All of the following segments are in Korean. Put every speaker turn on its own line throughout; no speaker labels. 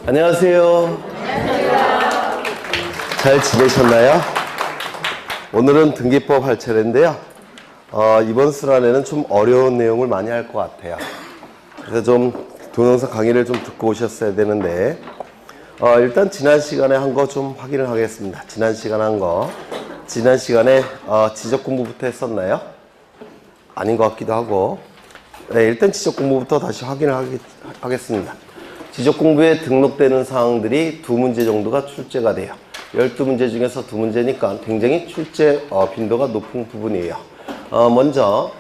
안녕하세요. 잘 지내셨나요? 오늘은 등기법 할 차례인데요. 이번 시간에는 좀 어려운 내용을 많이 할 것 같아요. 그래서 좀 동영상 강의를 좀 듣고 오셨어야 되는데, 일단 지난 시간에 한 거 좀 확인을 하겠습니다. 지난 시간에 지적 공부부터 했었나요? 아닌 것 같기도 하고. 네, 일단 지적 공부부터 다시 확인을 하겠습니다. 지적 공부에 등록되는 사항들이 2문제 정도가 출제가 돼요. 12문제 중에서 2문제니까 굉장히 출제 빈도가 높은 부분이에요. 먼저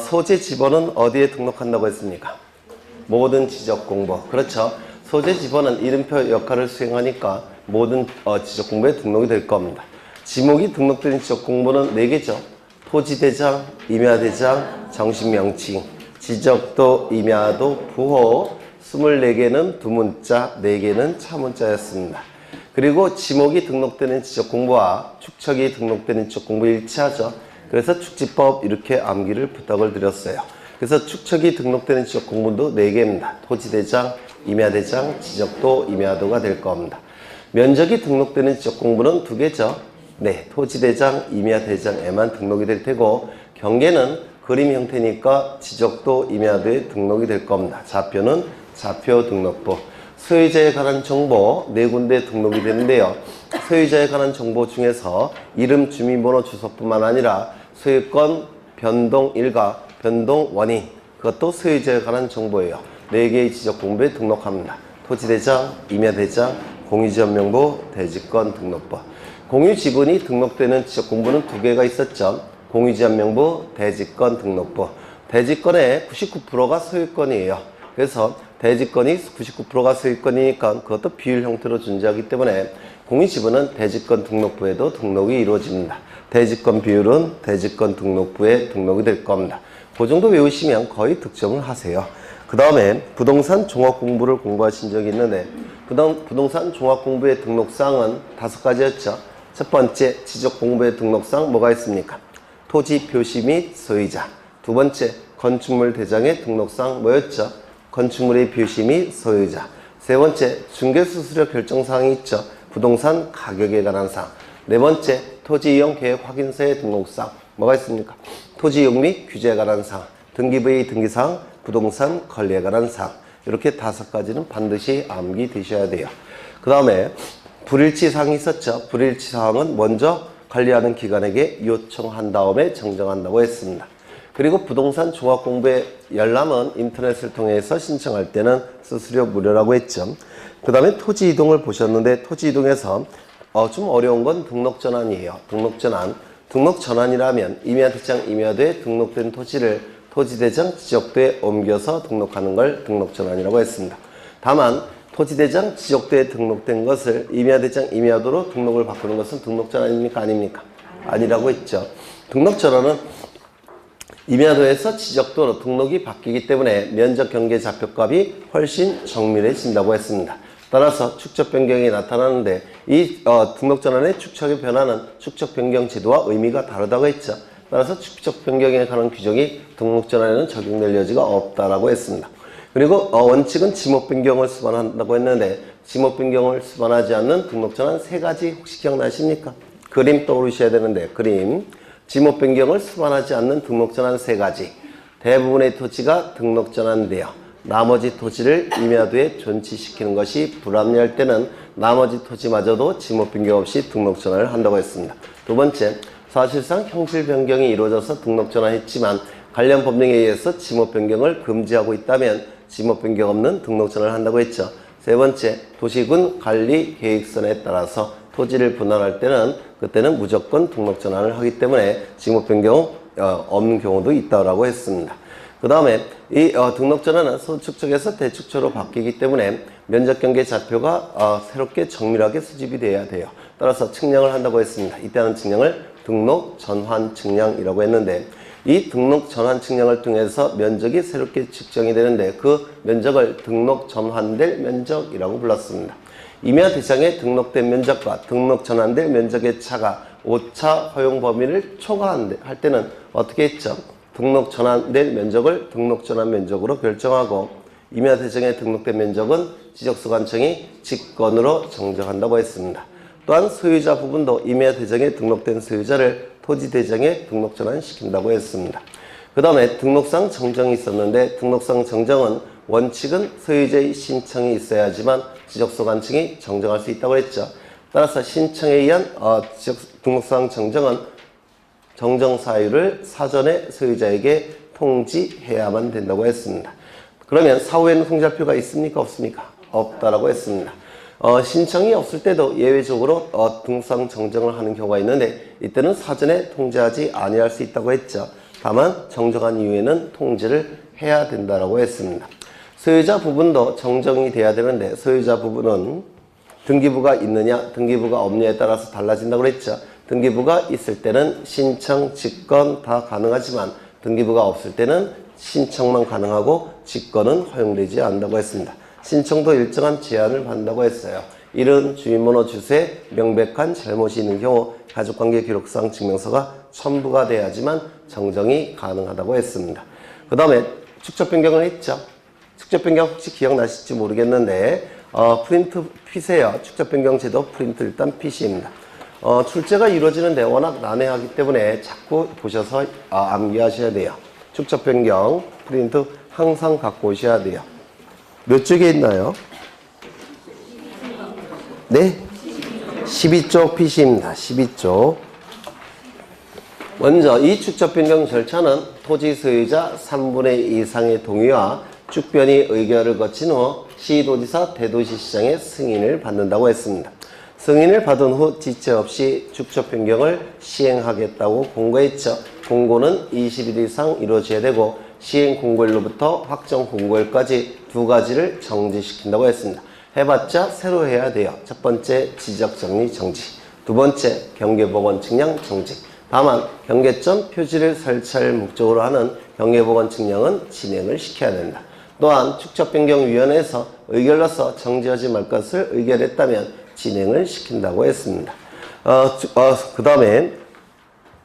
소재 지번은 어디에 등록한다고 했습니까? 모든 지적 공부. 그렇죠. 소재 지번은 이름표 역할을 수행하니까 모든 지적 공부에 등록이 될 겁니다. 지목이 등록된 지적 공부는 4개죠. 토지대장, 임야대장, 정식명칭, 지적도, 임야도, 부호 24개는 두문자, 4개는 차문자였습니다. 그리고 지목이 등록되는 지적공부와 축척이 등록되는 지적공부 일치하죠. 그래서 축지법 이렇게 암기를 부탁을 드렸어요. 그래서 축척이 등록되는 지적공부도 4개입니다. 토지대장, 임야대장, 지적도, 임야도가 될 겁니다. 면적이 등록되는 지적공부는 2개죠. 네, 토지대장, 임야대장에만 등록이 될 테고 경계는 그림 형태니까 지적도, 임야도에 등록이 될 겁니다. 좌표는 좌표 등록부. 소유자에 관한 정보 4군데 등록이 되는데요. 소유자에 관한 정보 중에서 이름, 주민번호, 주소뿐만 아니라 소유권, 변동 일가, 변동 원인, 그것도 소유자에 관한 정보예요. 4개의 지적 공부에 등록합니다. 토지대장, 임야대장, 공유지원명부, 대지권 등록부. 공유지분이 등록되는 지적 공부는 2개가 있었죠. 공유지원명부, 대지권 등록부. 대지권의 99%가 소유권이에요. 그래서 대지권이 99%가 소유권이니까 그것도 비율 형태로 존재하기 때문에 공유지분은 대지권 등록부에도 등록이 이루어집니다. 대지권 비율은 대지권 등록부에 등록이 될 겁니다. 그 정도 외우시면 거의 득점을 하세요. 그 다음에 부동산 종합공부를 공부하신 적이 있는데 부동산 종합공부의 등록사항은 5가지였죠. 첫 번째, 지적공부의 등록사항 뭐가 있습니까? 토지 표시 및 소유자. 두 번째, 건축물 대장의 등록사항 뭐였죠? 건축물의 표시 및 소유자. 세 번째, 중개수수료 결정사항이 있죠. 부동산 가격에 관한 사항. 네 번째, 토지 이용 계획 확인서의 등록사항. 뭐가 있습니까? 토지 이용 및 규제에 관한 사항. 등기부의 등기사항, 부동산 권리에 관한 사항. 이렇게 5가지는 반드시 암기되셔야 돼요. 그 다음에 불일치 사항이 있었죠. 불일치 사항은 먼저 관리하는 기관에게 요청한 다음에 정정한다고 했습니다. 그리고 부동산 종합공부의 열람은 인터넷을 통해서 신청할 때는 수수료 무료라고 했죠. 그 다음에 토지 이동을 보셨는데 토지 이동에서 좀 어려운 건 등록전환이에요. 등록전환이라면 임야대장, 임야도에 등록된 토지를 토지대장, 지적도에 옮겨서 등록하는 걸 등록전환이라고 했습니다. 다만 토지대장, 지적도에 등록된 것을 임야대장, 임야도로 등록을 바꾸는 것은 등록전환입니까? 아닙니까? 아니라고 했죠. 등록전환은 임야도에서 지적도로 등록이 바뀌기 때문에 면적 경계 좌표값이 훨씬 정밀해진다고 했습니다. 따라서 축적 변경이 나타나는데 이 등록 전환의 축척의 변화는 축적 변경 제도와 의미가 다르다고 했죠. 따라서 축적 변경에 관한 규정이 등록 전환에는 적용될 여지가 없다라고 했습니다. 그리고 원칙은 지목 변경을 수반한다고 했는데 지목 변경을 수반하지 않는 등록 전환 3가지 혹시 기억나십니까? 그림 떠오르셔야 되는데 그림. 지목 변경을 수반하지 않는 등록 전환 3가지. 대부분의 토지가 등록 전환되어 나머지 토지를 임야도에 존치시키는 것이 불합리할 때는 나머지 토지마저도 지목 변경 없이 등록 전환을 한다고 했습니다. 두 번째, 사실상 형질 변경이 이루어져서 등록 전환했지만 관련 법령에 의해서 지목 변경을 금지하고 있다면 지목 변경 없는 등록 전환을 한다고 했죠. 세 번째, 도시군 관리 계획선에 따라서 토지를 분할할 때는 그때는 무조건 등록 전환을 하기 때문에 지목 변경 없는 경우도 있다고 했습니다. 그 다음에 이 등록 전환은 소축척에서 대축척으로 바뀌기 때문에 면적 경계 좌표가 새롭게 정밀하게 수집이 돼야 돼요. 따라서 측량을 한다고 했습니다. 이때 하는 측량을 등록 전환 측량이라고 했는데 이 등록 전환 측량을 통해서 면적이 새롭게 측정이 되는데 그 면적을 등록 전환될 면적이라고 불렀습니다. 임야 대상에 등록된 면적과 등록 전환될 면적의 차가 오차 허용 범위를 초과할 때는 어떻게 했죠? 등록 전환될 면적을 등록 전환 면적으로 결정하고 임야 대정에 등록된 면적은 지적소관청이 직권으로 정정한다고 했습니다. 또한 소유자 부분도 임야 대정에 등록된 소유자를 토지 대정에 등록 전환시킨다고 했습니다. 그 다음에 등록상 정정이 있었는데 등록상 정정은 원칙은 소유자의 신청이 있어야지만 지적소관청이 정정할 수 있다고 했죠. 따라서 신청에 의한 등록상 정정은 정정 사유를 사전에 소유자에게 통지해야만 된다고 했습니다. 그러면 사후에는 통지표가 있습니까? 없습니까? 없다라고 했습니다. 신청이 없을 때도 예외적으로 등록상 정정을 하는 경우가 있는데 이때는 사전에 통지하지 아니할 수 있다고 했죠. 다만 정정한 이후에는 통지를 해야 된다라고 했습니다. 소유자 부분도 정정이 돼야 되는데 소유자 부분은 등기부가 있느냐 등기부가 없느냐에 따라서 달라진다고 그랬죠. 등기부가 있을 때는 신청, 직권 다 가능하지만 등기부가 없을 때는 신청만 가능하고 직권은 허용되지 않는다고 했습니다. 신청도 일정한 제한을 받는다고 했어요. 이런 주민번호 주소에 명백한 잘못이 있는 경우 가족관계 기록상 증명서가 첨부가 돼야지만 정정이 가능하다고 했습니다. 그 다음에 축적 변경을 했죠. 축적 변경 혹시 기억나실지 모르겠는데 프린트 핏이에요. 축적 변경 제도 프린트 일단 핏입니다. 출제가 이루어지는데 워낙 난해하기 때문에 자꾸 보셔서 암기하셔야 돼요. 축적 변경 프린트 항상 갖고 오셔야 돼요. 몇 쪽에 있나요? 네? 12쪽 핏입니다. 12쪽. 먼저 이 축적 변경 절차는 토지 소유자 3분의 2 이상의 동의와 축변의 의결을 거친 후 시도지사 대도시시장의 승인을 받는다고 했습니다. 승인을 받은 후 지체 없이 축적 변경을 시행하겠다고 공고했죠. 공고는 20일 이상 이루어져야 되고 시행 공고일로부터 확정 공고일까지 두 가지를 정지시킨다고 했습니다. 해봤자 새로 해야 돼요. 첫 번째 지적정리 정지, 두 번째 경계보건 측량 정지. 다만 경계점 표지를 설치할 목적으로 하는 경계보건 측량은 진행을 시켜야 된다. 또한 축적변경위원회에서 의결로서 정지하지 말 것을 의결했다면 진행을 시킨다고 했습니다. 그 다음에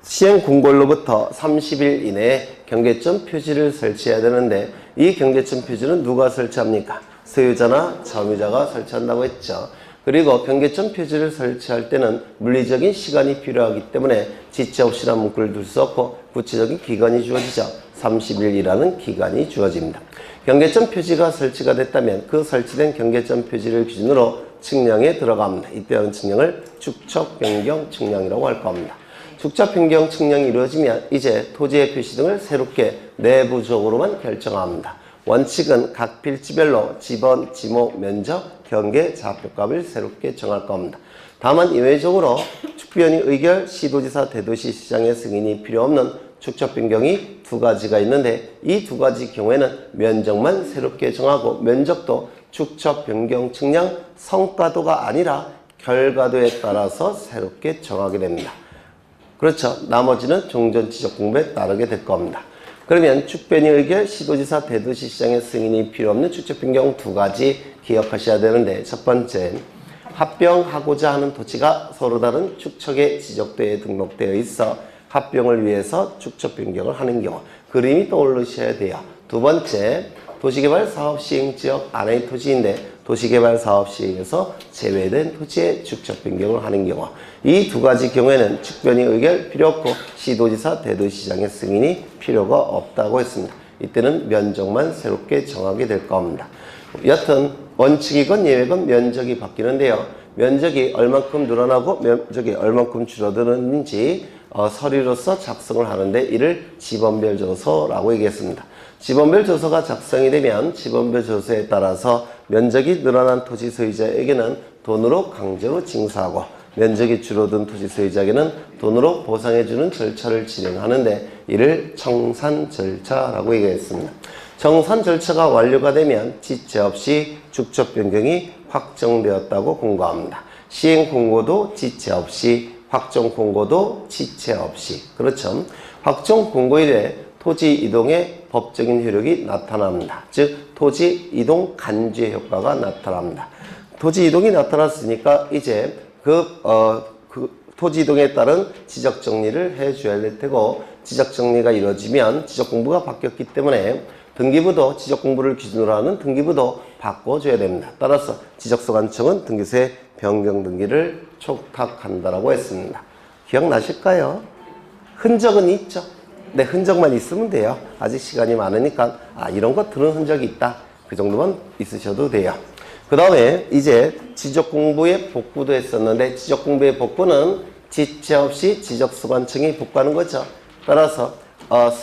시행 공고일로부터 30일 이내에 경계점 표지를 설치해야 되는데 이 경계점 표지는 누가 설치합니까? 소유자나 점유자가 설치한다고 했죠. 그리고 경계점 표지를 설치할 때는 물리적인 시간이 필요하기 때문에 지체 없이라는 문구를 둘 수 없고 구체적인 기간이 주어지죠. 30일이라는 기간이 주어집니다. 경계점 표지가 설치가 됐다면 그 설치된 경계점 표지를 기준으로 측량에 들어갑니다. 이때 하는 측량을 축적 변경 측량이라고 할 겁니다. 축적 변경 측량이 이루어지면 이제 토지의 표시 등을 새롭게 내부적으로만 결정합니다. 원칙은 각 필지별로 지번, 지목, 면적, 경계, 좌표값을 새롭게 정할 겁니다. 다만 예외적으로 축변의 의결, 시도지사, 대도시시장의 승인이 필요 없는 축적 변경이 두 가지가 있는데 이 두 가지 경우에는 면적만 새롭게 정하고 면적도 축적 변경 측량 성과도가 아니라 결과도에 따라서 새롭게 정하게 됩니다. 그렇죠. 나머지는 종전 지적 공부에 따르게 될 겁니다. 그러면 축변의 의결, 시도지사, 대도시시장의 승인이 필요 없는 축적 변경 두 가지 기억하셔야 되는데 첫 번째, 합병하고자 하는 토지가 서로 다른 축척의 지적도에 등록되어 있어 합병을 위해서 축적 변경을 하는 경우 그림이 떠오르셔야 돼요. 두 번째, 도시개발 사업 시행 지역 안의 토지인데 도시개발 사업 시행에서 제외된 토지의 축적 변경을 하는 경우 이 두 가지 경우에는 축변의 의결 필요 없고 시도지사, 대도시장의 승인이 필요가 없다고 했습니다. 이때는 면적만 새롭게 정하게 될 겁니다. 여튼 원칙이건 예외건 면적이 바뀌는데요. 면적이 얼만큼 늘어나고 면적이 얼만큼 줄어드는지 서류로서 작성을 하는데 이를 지번별 조서라고 얘기했습니다. 지번별 조서가 작성이 되면 지번별 조서에 따라서 면적이 늘어난 토지 소유자에게는 돈으로 강제로 징수하고 면적이 줄어든 토지 소유자에게는 돈으로 보상해주는 절차를 진행하는데 이를 청산 절차라고 얘기했습니다. 청산 절차가 완료가 되면 지체 없이 축적 변경이 확정되었다고 공고합니다. 시행 공고도 지체 없이, 확정 공고도 지체 없이. 그렇죠. 확정 공고일에 토지 이동의 법적인 효력이 나타납니다. 즉 토지 이동 간주의 효과가 나타납니다. 토지 이동이 나타났으니까 이제 그 토지 이동에 따른 지적 정리를 해줘야 될 테고 지적 정리가 이루어지면 지적 공부가 바뀌었기 때문에 등기부도 지적 공부를 기준으로 하는 등기부도 바꿔줘야 됩니다. 따라서 지적소관청은 등기소의 변경 등기를 촉탁한다라고 했습니다. 기억나실까요? 흔적은 있죠. 네, 흔적만 있으면 돼요. 아직 시간이 많으니까 이런 거 들은 흔적이 있다. 그 정도만 있으셔도 돼요. 그 다음에 이제 지적공부의 복구도 했었는데 지적공부의 복구는 지체 없이 지적소관청이 복구하는 거죠. 따라서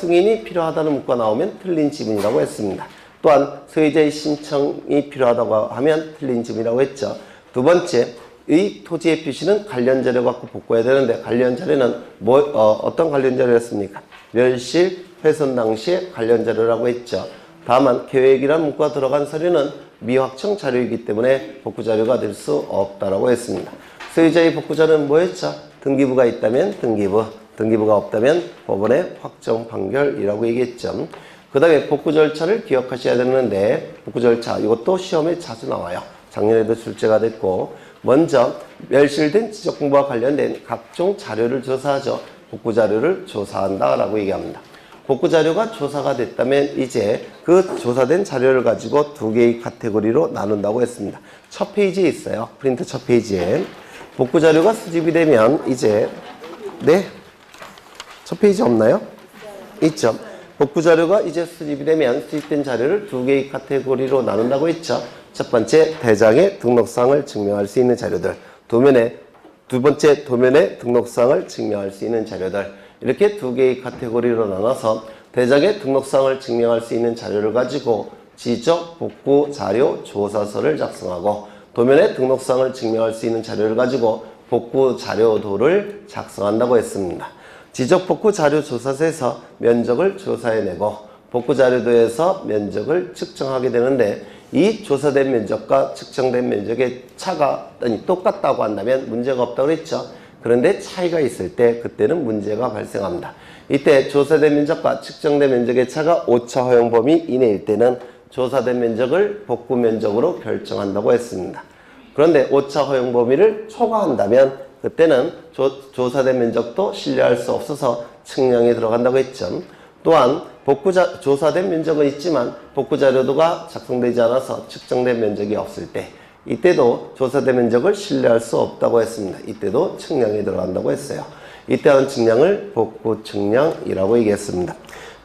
승인이 필요하다는 문구가 나오면 틀린 지문이라고 했습니다. 또한 소유자의 신청이 필요하다고 하면 틀린 지문이라고 했죠. 두 번째, 이 토지의 표시는 관련 자료 갖고 복구해야 되는데 관련 자료는 어떤 관련 자료였습니까? 멸실 훼손 당시의 관련 자료라고 했죠. 다만 계획이라는 문구가 들어간 서류는 미확정 자료이기 때문에 복구 자료가 될 수 없다라고 했습니다. 소유자의 복구 자료는 뭐였죠? 등기부가 있다면 등기부, 등기부가 없다면 법원의 확정 판결이라고 얘기했죠. 그 다음에 복구 절차를 기억하셔야 되는데 복구 절차 이것도 시험에 자주 나와요. 작년에도 출제가 됐고 먼저 멸실된 지적공부와 관련된 각종 자료를 조사하죠. 복구 자료를 조사한다라고 얘기합니다. 복구 자료가 조사가 됐다면 이제 그 조사된 자료를 가지고 두 개의 카테고리로 나눈다고 했습니다. 첫 페이지에 있어요. 프린트 첫 페이지에 복구 자료가 수집이 되면 이제 첫 페이지 없나요? 있죠. 복구 자료가 이제 수집이 되면 수집된 자료를 두 개의 카테고리로 나눈다고 했죠. 첫 번째, 대장의 등록사항을 증명할 수 있는 자료들. 두 번째, 도면의 등록사항을 증명할 수 있는 자료들. 이렇게 두 개의 카테고리로 나눠서 대장의 등록사항을 증명할 수 있는 자료를 가지고 지적 복구 자료 조사서를 작성하고 도면의 등록사항을 증명할 수 있는 자료를 가지고 복구 자료도를 작성한다고 했습니다. 지적 복구 자료 조사서에서 면적을 조사해내고 복구 자료도에서 면적을 측정하게 되는데 이 조사된 면적과 측정된 면적의 차가 똑같다고 한다면 문제가 없다고 그랬죠. 그런데 차이가 있을 때 그때는 문제가 발생합니다. 이때 조사된 면적과 측정된 면적의 차가 오차 허용 범위 이내일 때는 조사된 면적을 복구 면적으로 결정한다고 했습니다. 그런데 오차 허용 범위를 초과한다면 그때는 조사된 면적도 신뢰할 수 없어서 측량에 들어간다고 했죠. 또한 조사된 면적은 있지만 복구 자료도가 작성되지 않아서 측정된 면적이 없을 때 이때도 조사된 면적을 신뢰할 수 없다고 했습니다. 이때도 측량에 들어간다고 했어요. 이때 하는 측량을 복구 측량이라고 얘기했습니다.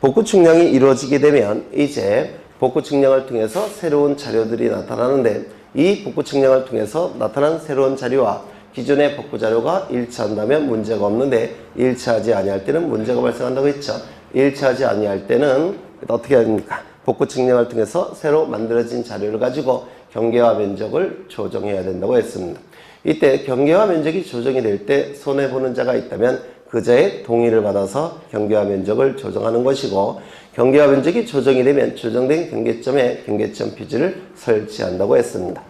복구 측량이 이루어지게 되면 이제 복구 측량을 통해서 새로운 자료들이 나타나는데 이 복구 측량을 통해서 나타난 새로운 자료와 기존의 복구 자료가 일치한다면 문제가 없는데 일치하지 아니할 때는 문제가 발생한다고 했죠. 일치하지 아니할 때는 어떻게 해야 됩니까? 복구 측량을 통해서 새로 만들어진 자료를 가지고 경계와 면적을 조정해야 된다고 했습니다. 이때 경계와 면적이 조정이 될 때 손해보는 자가 있다면 그 자의 동의를 받아서 경계와 면적을 조정하는 것이고 경계와 면적이 조정이 되면 조정된 경계점에 경계점 표지를 설치한다고 했습니다.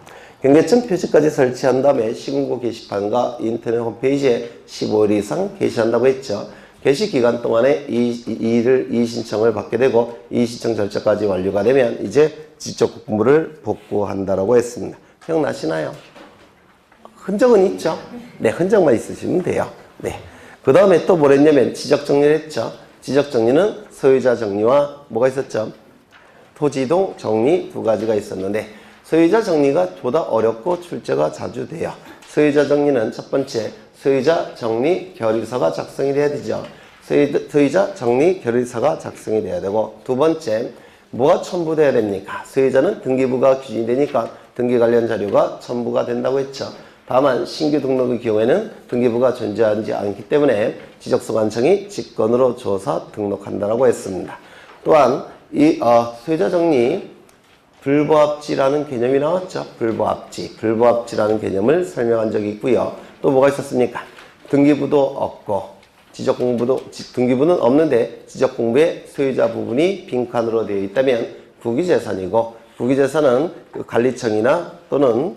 경계점 표지까지 설치한 다음에 시군구 게시판과 인터넷 홈페이지에 15일 이상 게시한다고 했죠. 게시 기간 동안에 이 신청을 받게 되고 이 신청 절차까지 완료가 되면 이제 지적 공부를 복구한다라고 했습니다. 기억나시나요? 흔적은 있죠? 네, 흔적만 있으시면 돼요. 네. 그 다음에 또 뭐랬냐면 지적 정리를 했죠. 지적 정리는 소유자 정리와 뭐가 있었죠? 토지이동 정리 두 가지가 있었는데 소유자 정리가 보다 어렵고 출제가 자주 돼요. 소유자 정리는 첫 번째, 소유자 정리 결의서가 작성이 돼야 되죠. 소유자 정리 결의서가 작성이 돼야 되고 두 번째, 뭐가 첨부돼야 됩니까? 소유자는 등기부가 규정이 되니까 등기 관련 자료가 첨부가 된다고 했죠. 다만 신규 등록의 경우에는 등기부가 존재하지 않기 때문에 지적소관청이 직권으로 조사 등록한다고 했습니다. 또한 이 소유자 정리 불부합지라는 개념이 나왔죠. 불부합지라는 개념을 설명한 적이 있고요. 또 뭐가 있었습니까? 등기부도 없고 등기부는 없는데 지적공부의 소유자 부분이 빈칸으로 되어 있다면 국유재산이고 국유재산은 그 관리청이나 또는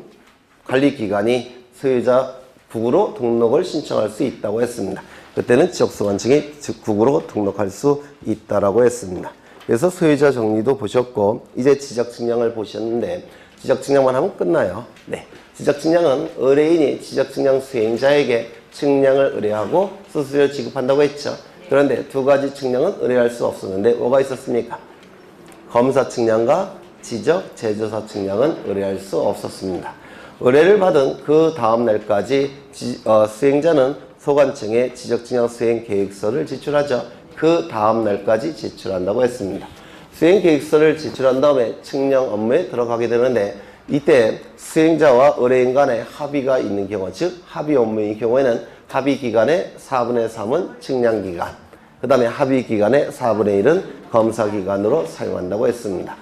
관리기관이 소유자 국으로 등록을 신청할 수 있다고 했습니다. 그때는 지적소관청이 국으로 등록할 수 있다라고 했습니다. 그래서 소유자 정리도 보셨고 이제 지적측량을 보셨는데 지적측량만 하면 끝나요. 네, 지적측량은 의뢰인이 지적측량 수행자에게 측량을 의뢰하고 수수료 지급한다고 했죠. 그런데 두 가지 측량은 의뢰할 수 없었는데 뭐가 있었습니까? 검사 측량과 지적 제조사 측량은 의뢰할 수 없었습니다. 의뢰를 받은 그 다음 날까지 수행자는 소관청에 지적 측량 수행 계획서를 제출하죠. 그 다음 날까지 제출한다고 했습니다. 수행 계획서를 제출한 다음에 측량 업무에 들어가게 되는데 이때 수행자와 의뢰인 간의 합의가 있는 경우, 즉 합의 업무인 경우에는 합의 기간의 4분의 3은 측량 기간, 그 다음에 합의 기간의 4분의 1은 검사 기간으로 사용한다고 했습니다.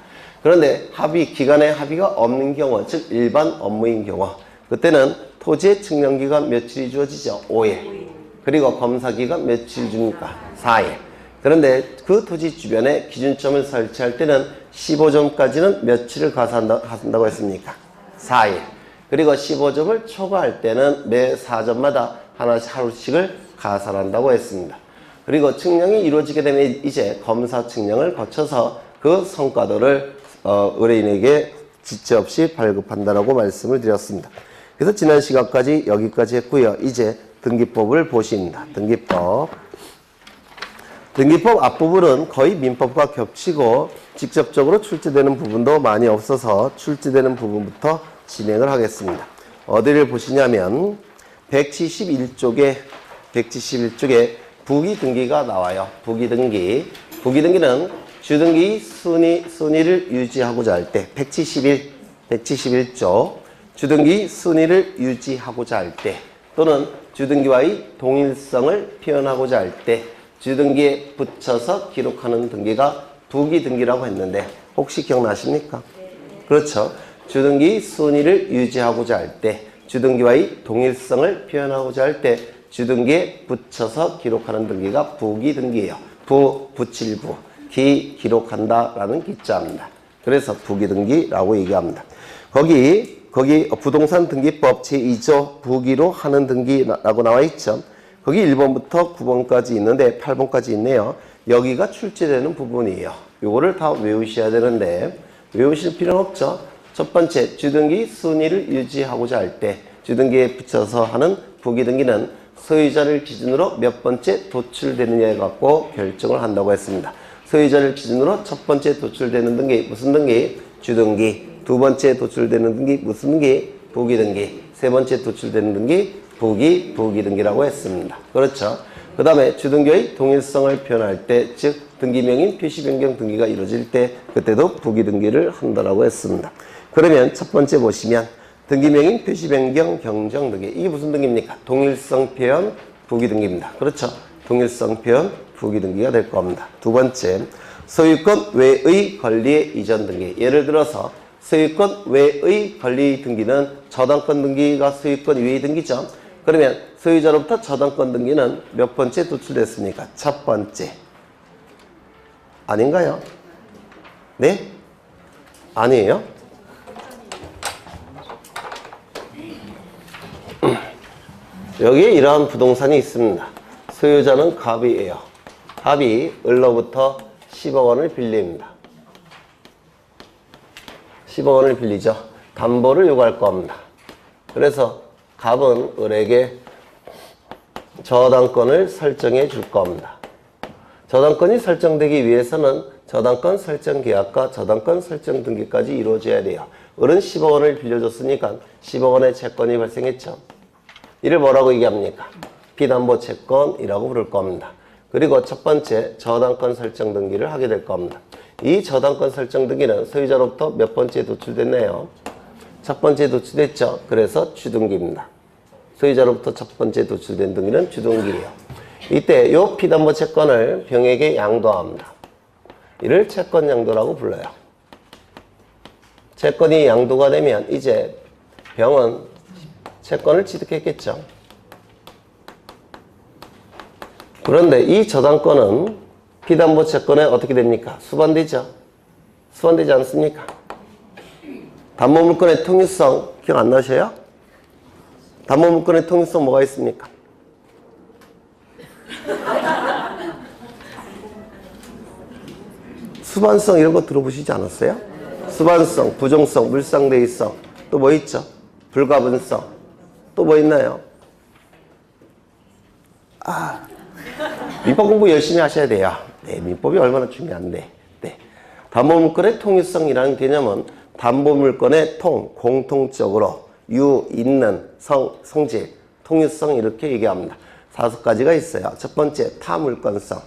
그런데 합의 기간에 합의가 없는 경우, 즉 일반 업무인 경우, 그때는 토지의 측량 기간 며칠이 주어지죠? 5일. 그리고 검사 기간 며칠이 줍니까? 4일. 그런데 그 토지 주변에 기준점을 설치할 때는 15점까지는 며칠을 가산한다고 했습니까? 4일. 그리고 15점을 초과할 때는 매 4점마다 하루씩을 가산한다고 했습니다. 그리고 측량이 이루어지게 되면 이제 검사 측량을 거쳐서 그 성과도를 의뢰인에게 지체 없이 발급한다라고 말씀을 드렸습니다. 그래서 지난 시간까지 여기까지 했고요. 이제 등기법을 보십니다. 등기법 앞부분은 거의 민법과 겹치고 직접적으로 출제되는 부분도 많이 없어서 출제되는 부분부터 진행을 하겠습니다. 어디를 보시냐면 171쪽에 부기등기가 나와요. 부기등기는 주등기 순위를 유지하고자 할 때 171조 주등기 순위를 유지하고자 할 때 또는 주등기와의 동일성을 표현하고자 할 때 주등기에 붙여서 기록하는 등기가 부기등기라고 했는데 혹시 기억나십니까? 그렇죠. 주등기 순위를 유지하고자 할 때 주등기와의 동일성을 표현하고자 할 때 주등기에 붙여서 기록하는 등기가 부기등기예요. 붙일부, 기록한다라는 기자입니다. 그래서 부기등기라고 얘기합니다. 거기 부동산 등기법 제2조 부기로 하는 등기라고 나와 있죠. 거기 1번부터 9번까지 있는데 8번까지 있네요. 여기가 출제되는 부분이에요. 요거를 다 외우셔야 되는데 외우실 필요는 없죠. 첫 번째, 주등기 순위를 유지하고자 할 때 주등기에 붙여서 하는 부기등기는 소유자를 기준으로 몇 번째 도출되느냐에 갖고 결정을 한다고 했습니다. 소유자를 기준으로 첫 번째 도출되는 등기, 무슨 등기? 주등기. 두 번째 도출되는 등기, 무슨 등기? 부기등기. 세 번째 도출되는 등기, 부기등기라고 했습니다. 그렇죠. 그 다음에 주등기의 동일성을 표현할 때, 즉 등기명인 표시 변경 등기가 이루어질 때 그때도 부기등기를 한다라고 했습니다. 그러면 첫 번째 보시면 등기명인 표시 변경 경정 등기, 이게 무슨 등기입니까? 동일성 표현 부기등기입니다. 그렇죠. 동일성 표현 부기등기가 될 겁니다. 두 번째, 소유권 외의 권리의 이전 등기. 예를 들어서 소유권 외의 권리 등기는 저당권 등기가 소유권 외의 등기죠. 그러면 소유자로부터 저당권 등기는 몇 번째 도출됐습니까? 첫 번째. 아닌가요? 네? 아니에요? 여기에 이러한 부동산이 있습니다. 소유자는 갑이에요. 갑이 을로부터 10억 원을 빌립니다. 10억 원을 빌리죠. 담보를 요구할 겁니다. 그래서 갑은 을에게 저당권을 설정해 줄 겁니다. 저당권이 설정되기 위해서는 저당권 설정 계약과 저당권 설정 등기까지 이루어져야 돼요. 을은 10억 원을 빌려줬으니까 10억 원의 채권이 발생했죠. 이를 뭐라고 얘기합니까? 피담보 채권이라고 부를 겁니다. 그리고 첫 번째 저당권 설정 등기를 하게 될 겁니다. 이 저당권 설정 등기는 소유자로부터 몇 번째 도출됐나요? 첫 번째 도출됐죠. 그래서 주등기입니다. 소유자로부터 첫 번째 도출된 등기는 주등기예요. 이때 이 피담보 채권을 병에게 양도합니다. 이를 채권 양도라고 불러요. 채권이 양도가 되면 이제 병은 채권을 취득했겠죠. 그런데 이 저당권은 피담보 채권에 어떻게 됩니까? 수반되죠? 수반되지 않습니까? 담보물권의 통유성 기억 안 나셔요? 담보물권의 통유성 뭐가 있습니까? 수반성 이런 거 들어보시지 않았어요? 수반성, 부종성, 물상대의성, 또 뭐 있죠? 불가분성, 또 뭐 있나요? 민법 공부 열심히 하셔야 돼요. 네, 민법이 얼마나 중요한데. 네. 담보물건의 통유성이라는 개념은 담보물건의 공통적으로 있는 성질, 통유성 이렇게 얘기합니다. 5가지가 있어요. 첫 번째 타물건성,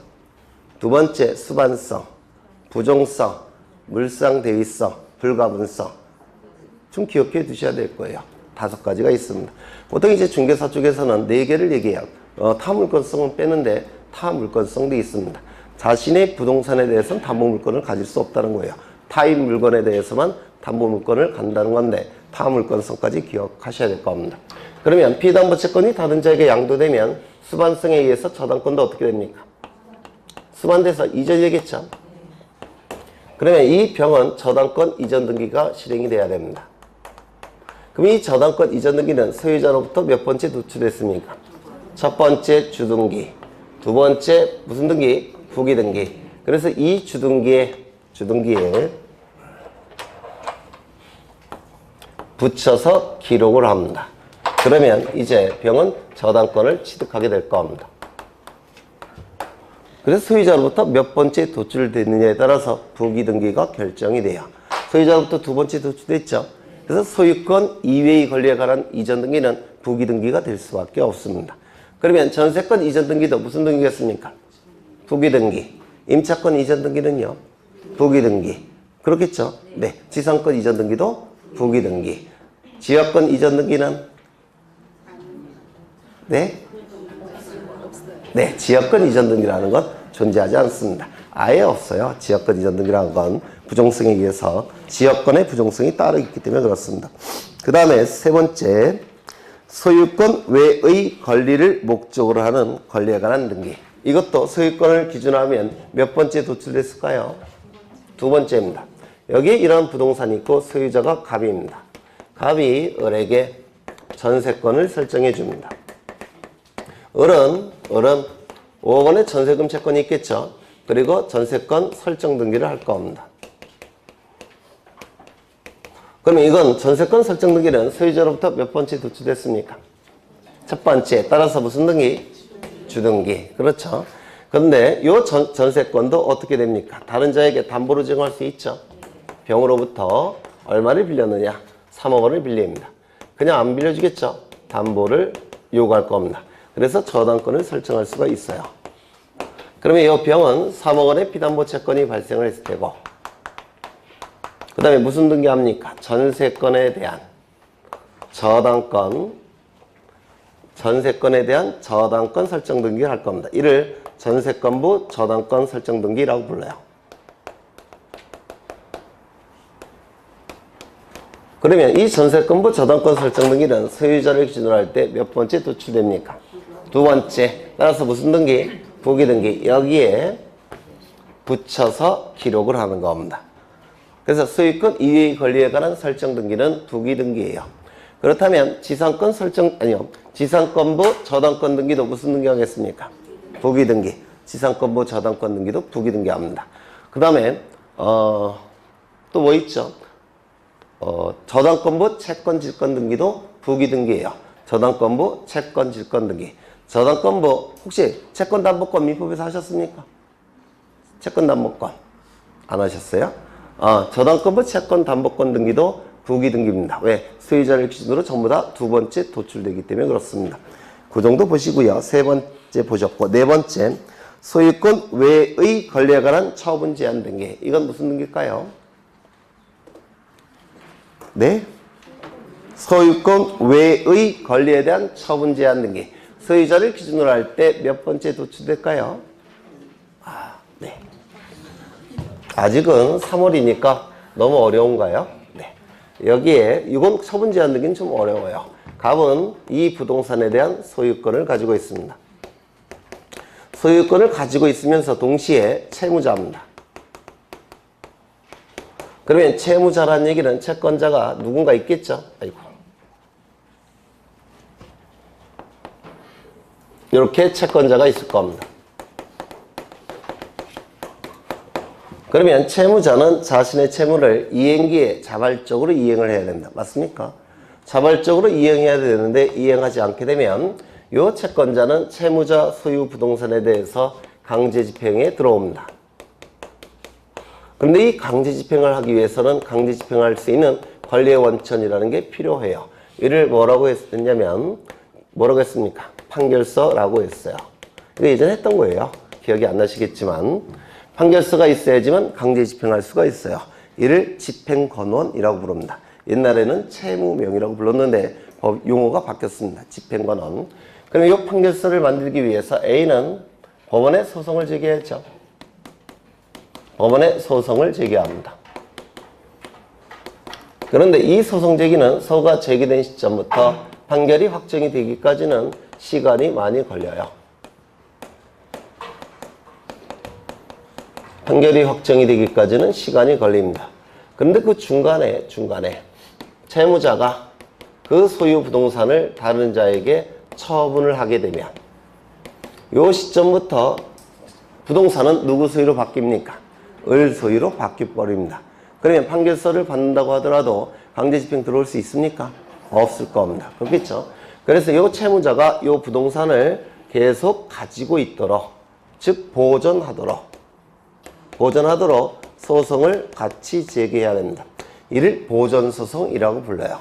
두 번째 수반성, 부종성, 물상대위성, 불가분성. 좀 기억해 두셔야 될 거예요. 5가지가 있습니다. 보통 이제 중개사 쪽에서는 4개를 얘기해요. 타물건성은 빼는데 타물건성도 있습니다. 자신의 부동산에 대해서는 담보물건을 가질 수 없다는 거예요. 타인 물건에 대해서만 담보물건을 간다는 건데 타물건성까지 기억하셔야 될 겁니다. 그러면 피담보채권이 다른 자에게 양도되면 수반성에 의해서 저당권도 어떻게 됩니까? 수반돼서 이전되겠죠. 그러면 이 병은 저당권 이전 등기가 실행이 돼야 됩니다. 그럼 이 저당권 이전 등기는 소유자로부터 몇 번째 도출됐습니까? 첫 번째 주등기, 두 번째 무슨 등기? 부기등기. 그래서 이 주등기에 붙여서 기록을 합니다. 그러면 이제 병은 저당권을 취득하게 될 겁니다. 그래서 소유자로부터 몇 번째 도출됐느냐에 따라서 부기등기가 결정이 돼요. 소유자로부터 두 번째 도출됐죠. 그래서 소유권 이외의 권리에 관한 이전 등기는 부기등기가 될 수밖에 없습니다. 그러면 전세권 이전 등기도 무슨 등기겠습니까? 부기등기. 임차권 이전 등기는요? 부기등기. 그렇겠죠? 네. 지상권 이전 등기도 부기등기. 지역권 이전 등기는? 네? 네. 지역권 이전 등기라는 건 존재하지 않습니다. 아예 없어요. 지역권 이전 등기라는 건 부종성에 의해서 지역권의 부종성이 따로 있기 때문에 그렇습니다. 그 다음에 세 번째, 소유권 외의 권리를 목적으로 하는 권리에 관한 등기. 이것도 소유권을 기준으로 하면 몇 번째 도출됐을까요? 두 번째입니다. 여기에 이런 부동산이 있고 소유자가 갑입니다. 갑이 을에게 전세권을 설정해 줍니다. 을은 5억 원의 전세금 채권이 있겠죠. 그리고 전세권 설정 등기를 할 겁니다. 그러면 이건 전세권 설정 등기는 소유자로부터 몇 번째 도출됐습니까? 첫 번째. 따라서 무슨 등기? 주등기. 그렇죠. 그런데 이 전세권도 어떻게 됩니까? 다른 자에게 담보로 제공할 수 있죠. 병으로부터 얼마를 빌렸느냐? 3억 원을 빌립니다. 그냥 안 빌려주겠죠. 담보를 요구할 겁니다. 그래서 저당권을 설정할 수가 있어요. 그러면 이 병은 3억 원의 피담보 채권이 발생을 했을 테고, 그 다음에 무슨 등기합니까? 전세권에 대한 저당권 설정 등기를 할 겁니다. 이를 전세권부 저당권 설정 등기라고 불러요. 그러면 이 전세권부 저당권 설정 등기는 소유자를 기준으로 할 때 몇 번째 도출됩니까? 두 번째. 따라서 무슨 등기? 부기등기. 여기에 붙여서 기록을 하는 겁니다. 그래서 소유권 이외의 권리에 관한 설정 등기는 부기등기예요. 그렇다면 지상권부 저당권 등기도 무슨 등기 하겠습니까? 부기등기. 지상권부 저당권 등기도 부기등기 합니다. 그 다음에 또 뭐 있죠? 저당권부 채권 질권 등기도 부기등기예요. 저당권부 채권 질권 등기. 저당권부 혹시 채권담보권 민법에서 하셨습니까? 채권담보권 안 하셨어요? 저당권부 채권담보권 등기도 부기등기입니다. 왜? 소유자를 기준으로 전부 다 두 번째 도출되기 때문에 그렇습니다. 그 정도 보시고요. 세 번째 보셨고, 네 번째, 소유권 외의 권리에 관한 처분 제한 등기. 이건 무슨 등기일까요? 네? 소유권 외의 권리에 대한 처분 제한 등기. 소유자를 기준으로 할 때 몇 번째 도출될까요? 네. 아직은 3월이니까 너무 어려운가요? 네. 여기에 이건 처분 제한 등기는 좀 어려워요. 갑은 이 부동산에 대한 소유권을 가지고 있습니다. 소유권을 가지고 있으면서 동시에 채무자입니다. 그러면 채무자라는 얘기는 채권자가 누군가 있겠죠? 아이고. 이렇게 채권자가 있을 겁니다. 그러면 채무자는 자신의 채무를 이행기에 자발적으로 이행을 해야 된다. 맞습니까? 자발적으로 이행해야 되는데 이행하지 않게 되면 이 채권자는 채무자 소유 부동산에 대해서 강제 집행에 들어옵니다. 그런데 이 강제 집행을 하기 위해서는 강제 집행할 수 있는 권리의 원천이라는 게 필요해요. 이를 뭐라고 했냐면 뭐라고 했습니까? 판결서라고 했어요. 이거 예전에 했던 거예요. 기억이 안 나시겠지만 판결서가 있어야지만 강제 집행할 수가 있어요. 이를 집행권원이라고 부릅니다. 옛날에는 채무명이라고 불렀는데 법 용어가 바뀌었습니다. 집행권원. 그럼 이 판결서를 만들기 위해서 A는 법원에 소송을 제기했죠. 법원에 소송을 제기합니다. 그런데 이 소송 제기는 서가 제기된 시점부터 판결이 확정이 되기까지는 시간이 많이 걸려요. 판결이 확정이 되기까지는 시간이 걸립니다. 그런데 그 중간에 채무자가 그 소유 부동산을 다른 자에게 처분을 하게 되면 이 시점부터 부동산은 누구 소유로 바뀝니까? 을 소유로 바뀌어버립니다. 그러면 판결서를 받는다고 하더라도 강제 집행 들어올 수 있습니까? 없을 겁니다. 그렇겠죠? 그래서 이 채무자가 이 부동산을 계속 가지고 있도록, 즉 보존하도록 소송을 같이 제기해야 됩니다. 이를 보존소송이라고 불러요.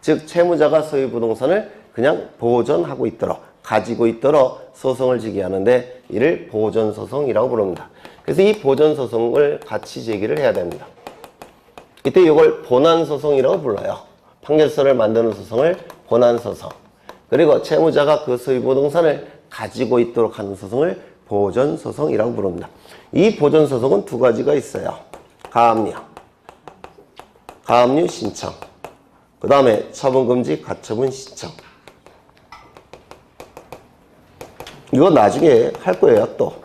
즉 채무자가 소유 부동산을 그냥 보존하고 있도록, 가지고 있도록 소송을 제기하는데 이를 보존소송이라고 부릅니다. 그래서 이 보존소송을 같이 제기를 해야 됩니다. 이때 이걸 본안소송이라고 불러요. 판결서를 만드는 소송을 본안소송. 그리고 채무자가 그 소유 부동산을 가지고 있도록 하는 소송을 보존소송이라고 부릅니다. 이 보존소송은 두 가지가 있어요. 가압류 신청. 그 다음에 처분금지 가처분 신청. 이거 나중에 할 거예요, 또.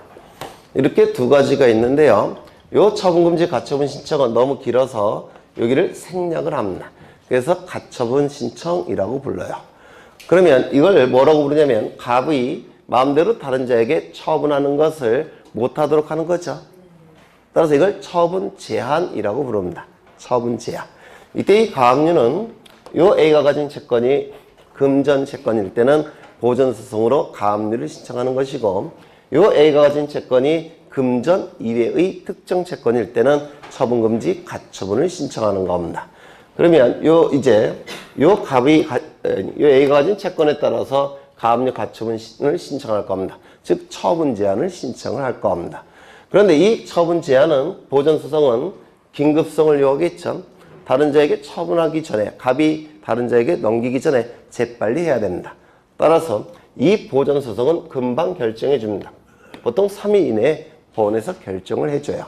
이렇게 두 가지가 있는데요. 요 처분금지 가처분 신청은 너무 길어서 여기를 생략을 합니다. 그래서 가처분 신청이라고 불러요. 그러면 이걸 뭐라고 부르냐면 갑이 마음대로 다른 자에게 처분하는 것을 못하도록 하는 거죠. 따라서 이걸 처분 제한이라고 부릅니다. 처분 제한. 이때 이 가압류는 요 A가 가진 채권이 금전 채권일 때는 보존소송으로 가압류를 신청하는 것이고 요 A가 가진 채권이 금전 이외의 특정 채권일 때는 처분금지 가처분을 신청하는 겁니다. 그러면 요 A가 가진 채권에 따라서 가압류 가처분을 신청할 겁니다. 즉 처분 제한을 신청을 할 겁니다. 그런데 이 처분 제한은 보존소송은 긴급성을 요하겠죠. 다른 자에게 처분하기 전에, 갑이 다른 자에게 넘기기 전에 재빨리 해야 됩니다. 따라서 이 보존소송은 금방 결정해 줍니다. 보통 3일 이내에 법원에서 결정을 해줘요.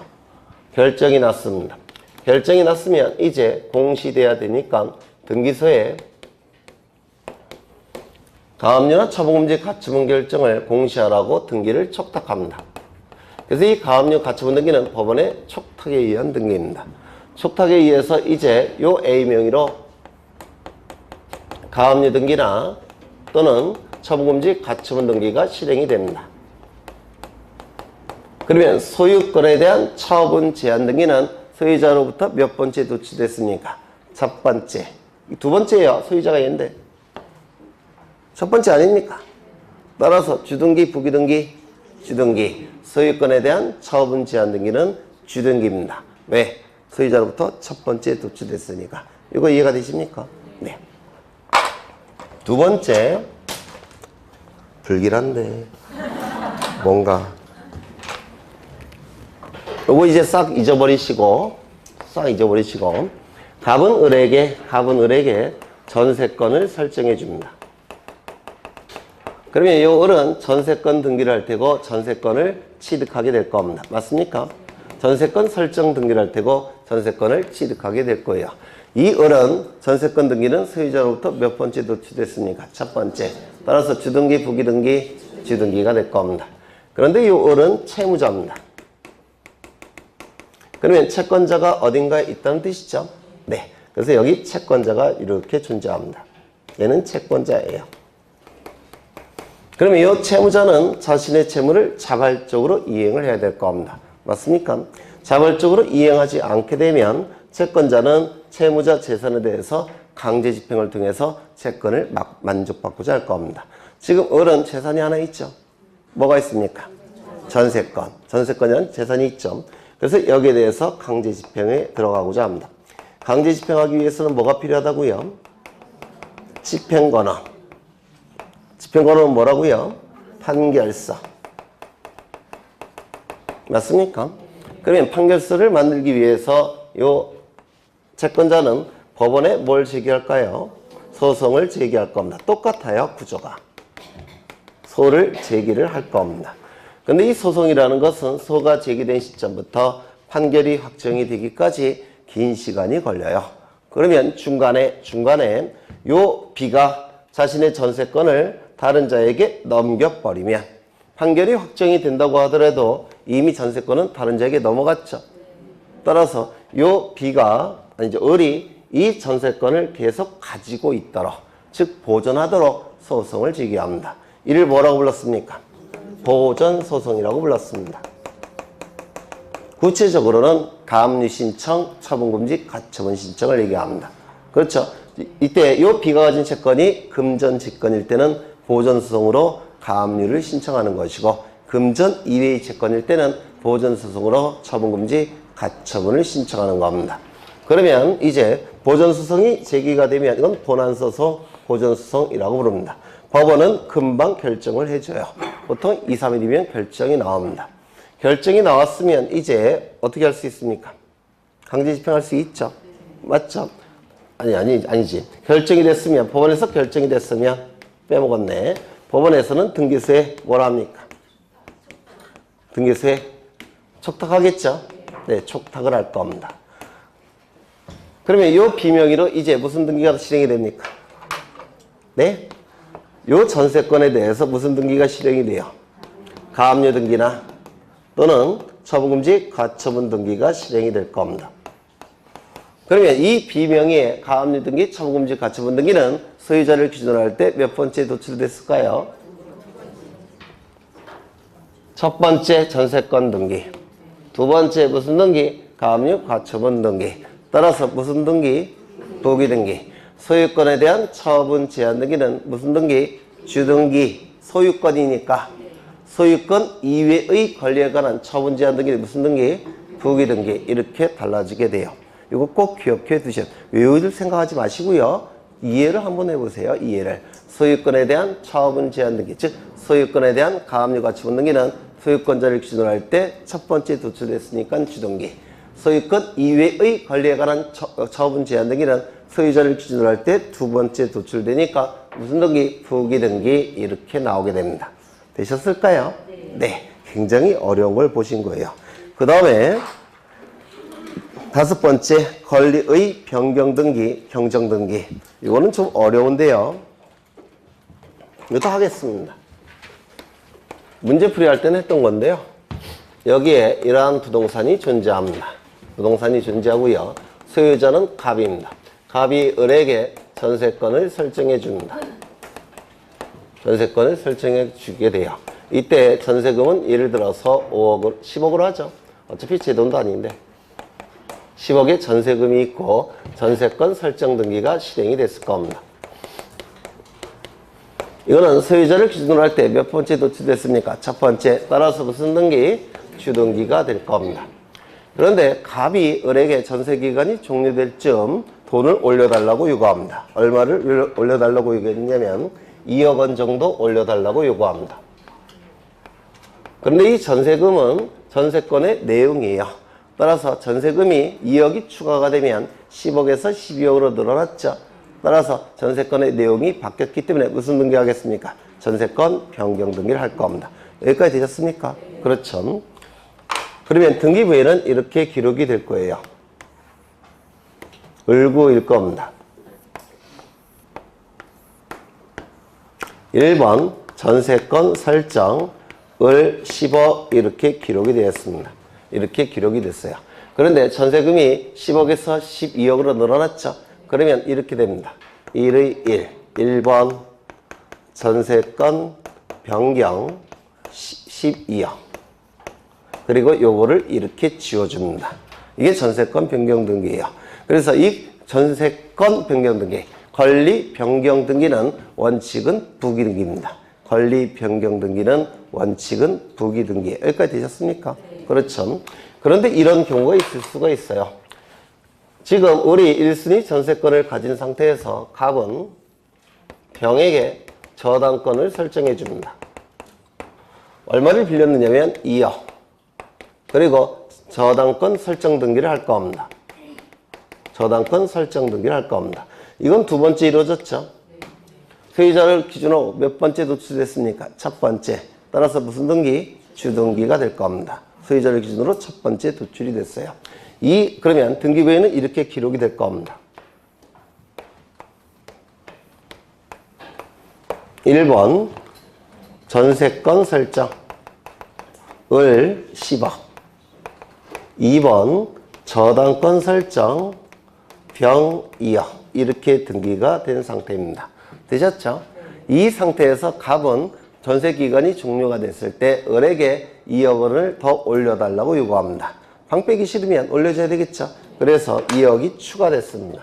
결정이 났습니다. 결정이 났으면 이제 공시돼야 되니까 등기소에 가압류나 처분금지 가처분 결정을 공시하라고 등기를 촉탁합니다. 그래서 이 가압류 가처분 등기는 법원의 촉탁에 의한 등기입니다. 촉탁에 의해서 이제 요 A 명의로 가압류 등기나 또는 처분금지 가처분 등기가 실행이 됩니다. 그러면 소유권에 대한 처분 제한 등기는 소유자로부터 몇 번째 도출됐습니까? 첫 번째. 두 번째예요. 소유자가 얘인데. 첫 번째 아닙니까? 따라서 주등기, 부기등기, 주등기. 소유권에 대한 처분 제한 등기는 주등기입니다. 왜? 소유자로부터 첫 번째 도출됐으니까. 이거 이해가 되십니까? 네. 두 번째. 불길한데. 뭔가. 요거 이제 싹 잊어버리시고 갑은 을에게 전세권을 설정해 줍니다. 그러면 이 을은 전세권 등기를 할 테고 전세권을 취득하게 될 겁니다. 맞습니까? 전세권 설정 등기를 할 테고 전세권을 취득하게 될 거예요. 이 을은 전세권 등기는 소유자로부터 몇 번째 도출됐습니까? 첫 번째. 따라서 주등기, 부기등기, 주등기가 될 겁니다. 그런데 이 을은 채무자입니다. 그러면 채권자가 어딘가에 있다는 뜻이죠? 네. 그래서 여기 채권자가 이렇게 존재합니다. 얘는 채권자예요. 그러면 이 채무자는 자신의 채무를 자발적으로 이행을 해야 될 겁니다. 맞습니까? 자발적으로 이행하지 않게 되면 채권자는 채무자 재산에 대해서 강제 집행을 통해서 채권을 만족받고자 할 겁니다. 지금 을은 재산이 하나 있죠? 뭐가 있습니까? 전세권. 전세권이라는 재산이 있죠. 그래서 여기에 대해서 강제 집행에 들어가고자 합니다. 강제 집행하기 위해서는 뭐가 필요하다고요? 집행권은. 집행권은 뭐라고요? 판결서. 맞습니까? 그러면 판결서를 만들기 위해서 요 채권자는 법원에 뭘 제기할까요? 소송을 제기할 겁니다. 똑같아요, 구조가. 소를 제기를 할 겁니다. 근데 이 소송이라는 것은 소가 제기된 시점부터 판결이 확정이 되기까지 긴 시간이 걸려요. 그러면 중간에 요 B가 자신의 전세권을 다른 자에게 넘겨버리면 판결이 확정이 된다고 하더라도 이미 전세권은 다른 자에게 넘어갔죠. 따라서 요 B가 이제 을이 이 전세권을 계속 가지고 있도록, 즉 보존하도록 소송을 제기합니다. 이를 뭐라고 불렀습니까? 보존소송이라고 불렀습니다. 구체적으로는 가압류 신청, 처분금지, 가처분 신청을 얘기합니다. 그렇죠? 이때 이 B가 가진 채권이 금전 채권일 때는 보존소송으로 가압류를 신청하는 것이고, 금전 이외의 채권일 때는 보존소송으로 처분금지, 가처분을 신청하는 겁니다. 그러면 이제 보존소송이 제기가 되면 이건 본안소송, 보존소송이라고 부릅니다. 법원은 금방 결정을 해줘요. 보통 2, 3일이면 결정이 나옵니다. 결정이 나왔으면 이제 어떻게 할 수 있습니까? 강제 집행할 수 있죠. 맞죠? 아니지. 결정이 됐으면, 법원에서 결정이 됐으면, 빼먹었네. 법원에서는 등기소에 뭐라 합니까? 등기소에 촉탁하겠죠? 네, 촉탁을 할 겁니다. 그러면 이 비명의로 이제 무슨 등기가 실행이 됩니까? 네? 요 전세권에 대해서 무슨 등기가 실행이 돼요? 가압류 등기나 또는 처분금지, 가처분 등기가 실행이 될 겁니다. 그러면 이 비명의의 가압류 등기, 처분금지, 가처분 등기는 소유자를 기준으로 할 때 몇 번째 도출됐을까요? 첫 번째 전세권 등기, 두 번째 무슨 등기? 가압류, 가처분 등기. 따라서 무슨 등기? 부기 등기. 소유권에 대한 처분 제한 등기는 무슨 등기? 주등기. 소유권이니까 소유권 이외의 권리에 관한 처분 제한 등기는 무슨 등기? 부기 등기. 이렇게 달라지게 돼요. 이거 꼭 기억해 두셔야 돼요. 외우실 생각하지 마시고요. 이해를 한번 해보세요. 이해를. 소유권에 대한 처분 제한 등기, 즉 소유권에 대한 가압류 가처분 등기는 소유권자를 기준으로 할 때 첫 번째 도출됐으니까 주등기. 소유권 이외의 권리에 관한 처분 제한 등기는 소유자를 기준으로 할 때 두 번째 도출되니까 무슨 등기? 부기 등기. 이렇게 나오게 됩니다. 되셨을까요? 네. 굉장히 어려운 걸 보신 거예요. 그 다음에 다섯 번째, 권리의 변경 등기, 경정 등기. 이거는 좀 어려운데요. 이것도 하겠습니다. 문제풀이 할 때는 했던 건데요. 여기에 이러한 부동산이 존재합니다. 부동산이 존재하고요. 소유자는 갑입니다. 갑이 을에게 전세권을 설정해 줍니다. 전세권을 설정해 주게 돼요. 이때 전세금은 예를 들어서 10억으로 하죠. 어차피 제 돈도 아닌데 10억의 전세금이 있고 전세권 설정 등기가 실행이 됐을 겁니다. 이거는 소유자를 기준으로 할 때 몇 번째 도출됐습니까? 첫 번째. 따라서 무슨 등기? 주등기가 될 겁니다. 그런데 갑이 을에게 전세기간이 종료될 즈음 돈을 올려달라고 요구합니다. 얼마를 올려달라고 요구했냐면 2억 원 정도 올려달라고 요구합니다. 그런데 이 전세금은 전세권의 내용이에요. 따라서 전세금이 2억이 추가가 되면 10억에서 12억으로 늘어났죠. 따라서 전세권의 내용이 바뀌었기 때문에 무슨 등기 하겠습니까? 전세권 변경 등기를 할 겁니다. 여기까지 되셨습니까? 그렇죠. 그러면 등기부에는 이렇게 기록이 될 거예요. 을구일 겁니다. 1번 전세권 설정 을 10억 이렇게 기록이 되었습니다. 이렇게 기록이 됐어요. 그런데 전세금이 10억에서 12억으로 늘어났죠. 그러면 이렇게 됩니다. 1의 1번 전세권 변경 12억. 그리고 요거를 이렇게 지워줍니다. 이게 전세권 변경 등기예요. 그래서 이 전세권 변경 등기, 권리 변경 등기는 원칙은 부기 등기입니다. 권리 변경 등기는 원칙은 부기 등기. 여기까지 되셨습니까? 그렇죠. 그 그런데 이런 경우가 있을 수가 있어요. 지금 우리 1순위 전세권을 가진 상태에서 갑은 병에게 저당권을 설정해 줍니다. 얼마를 빌렸느냐면 2억. 그리고 저당권 설정 등기를 할 겁니다. 저당권 설정 등기를 할 겁니다. 이건 두 번째 이루어졌죠. 소유자를 기준으로 몇 번째 도출됐습니까? 첫 번째. 따라서 무슨 등기? 주등기가 될 겁니다. 소유자를 기준으로 첫 번째 도출이 됐어요. 그러면 등기부에는 이렇게 기록이 될 겁니다. 1번 전세권 설정 을 10억. 2번 저당권 설정 병 2억. 이렇게 등기가 된 상태입니다. 되셨죠? 이 상태에서 갑은 전세기간이 종료가 됐을 때 을에게 2억 원을 더 올려달라고 요구합니다. 방 빼기 싫으면 올려줘야 되겠죠? 그래서 2억이 추가됐습니다.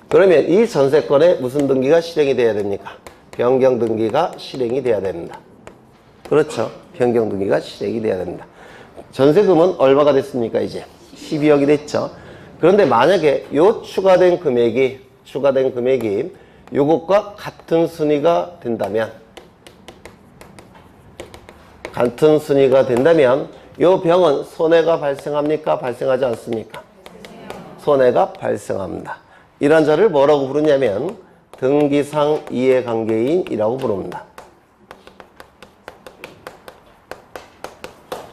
그러면 이 전세권에 무슨 등기가 실행이 돼야 됩니까? 변경 등기가 실행이 돼야 됩니다. 그렇죠? 변경 등기가 실행이 돼야 됩니다. 전세금은 얼마가 됐습니까? 이제 12억이 됐죠? 그런데 만약에 요 추가된 금액이 요것과 같은 순위가 된다면 요 병은 손해가 발생합니까? 발생하지 않습니까? 손해가 발생합니다. 이런 자를 뭐라고 부르냐면 등기상 이해관계인이라고 부릅니다.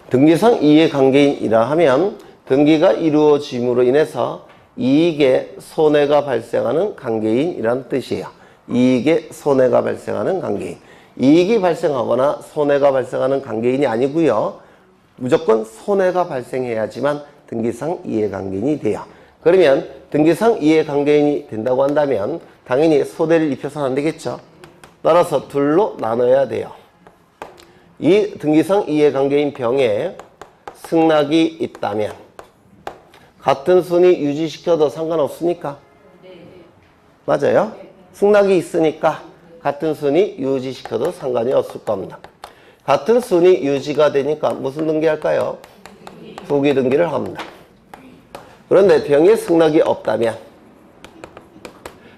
등기상 이해관계인이라 하면 등기가 이루어짐으로 인해서 이익에 손해가 발생하는 관계인이라는 뜻이에요. 이익에 손해가 발생하는 관계인. 이익이 발생하거나 손해가 발생하는 관계인이 아니고요. 무조건 손해가 발생해야지만 등기상 이해관계인이 돼요. 그러면 등기상 이해관계인이 된다고 한다면 당연히 손해를 입혀서는 안 되겠죠. 따라서 둘로 나눠야 돼요. 이 등기상 이해관계인 병에 승낙이 있다면 같은 순위 유지시켜도 상관없습니까? 맞아요? 승낙이 있으니까 같은 순위 유지시켜도 상관이 없을 겁니다. 같은 순위 유지가 되니까 무슨 등기할까요? 부기 등기를 합니다. 그런데 병에 승낙이 없다면